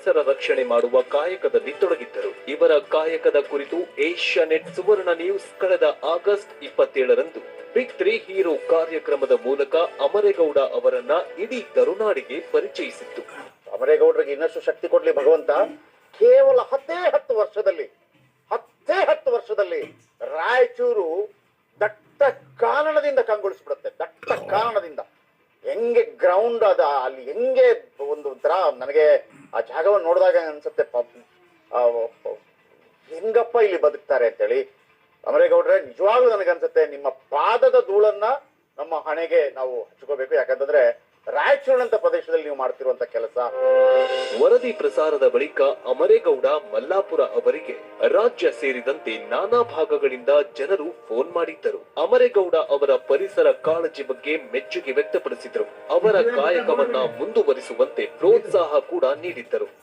ಪರಿಸರ ರಕ್ಷಣೆ ಮಾಡುವ ಕಾಯಕದಲ್ಲಿ ತೊಡಗಿದ್ದರು. ಇವರ ಕಾಯಕದ ಕುರಿತು ಏಷ್ಯಾನೆಟ್ ಸುವರ್ಣ ನ್ಯೂಸ್ ಕಳೆದ ಆಗಸ್ಟ್ 27ರಂದು ಬಿಗ್ 3 ಹೀರೋ ಕಾರ್ಯಕ್ರಮದ ಮೂಲಕ ಅಮರೇಗೌಡ ಅವರನ್ನ ಇಡೀ ತರುನಾಡಿಗೆ ಪರಿಚಯಿಸಿತ್ತು. ಅಮರೇಗೌಡರಿಗೆ ಇನ್ನಷ್ಟು ಶಕ್ತಿ ಕೊಡ್ಲಿ ಭಗವಂತ. ಕೇವಲ 10 ವರ್ಷದಲ್ಲಿ ರಾಯಚೂರು ದಟ್ಟ ಕಾರಣದಿಂದ ಕಂಗೊಳಿಸ್ಬಿಡುತ್ತೆ. ದಟ್ಟ ಕಾರಣದಿಂದ ಹೆಂಗೆ ಗ್ರೌಂಡ್ ಅದ ಅಲ್ಲಿ, ಹೆಂಗೆ ಒಂದು ತರ ನನಗೆ ಆ ಜಾಗವನ್ನು ನೋಡಿದಾಗ ಅನ್ಸುತ್ತೆ ಹೆಂಗಪ್ಪ ಇಲ್ಲಿ ಬದುಕ್ತಾರೆ ಅಂತೇಳಿ. ಅಮರೇಗೌಡ್ರೆ, ನಿಜವಾಗ್ಲೂ ನನಗನ್ಸುತ್ತೆ ನಿಮ್ಮ ಪಾದದ ಧೂಳನ್ನ ನಮ್ಮ ಹಣೆಗೆ ನಾವು ಹಚ್ಕೋಬೇಕು. ಯಾಕಂತಂದ್ರೆ ರಾಯಚೂರಿನಂತ ಪ್ರದೇಶದಲ್ಲಿ ನೀವು ಮಾಡ್ತಿರುವಂತ ಕೆಲಸ. ವರದಿ ಪ್ರಸಾರದ ಬಳಿಕ ಅಮರೇಗೌಡ ಮಲ್ಲಾಪುರ ಅವರಿಗೆ ರಾಜ್ಯ ಸೇರಿದಂತೆ ನಾನಾ ಭಾಗಗಳಿಂದ ಜನರು ಫೋನ್ ಮಾಡಿದ್ದರು. ಅಮರೇಗೌಡ ಅವರ ಪರಿಸರ ಕಾಳಜಿ ಬಗ್ಗೆ ಮೆಚ್ಚುಗೆ ವ್ಯಕ್ತಪಡಿಸಿದರು. ಅವರ ಕಾಯಕವನ್ನ ಮುಂದುವರಿಸುವಂತೆ ಪ್ರೋತ್ಸಾಹ ಕೂಡ ನೀಡಿದ್ದರು.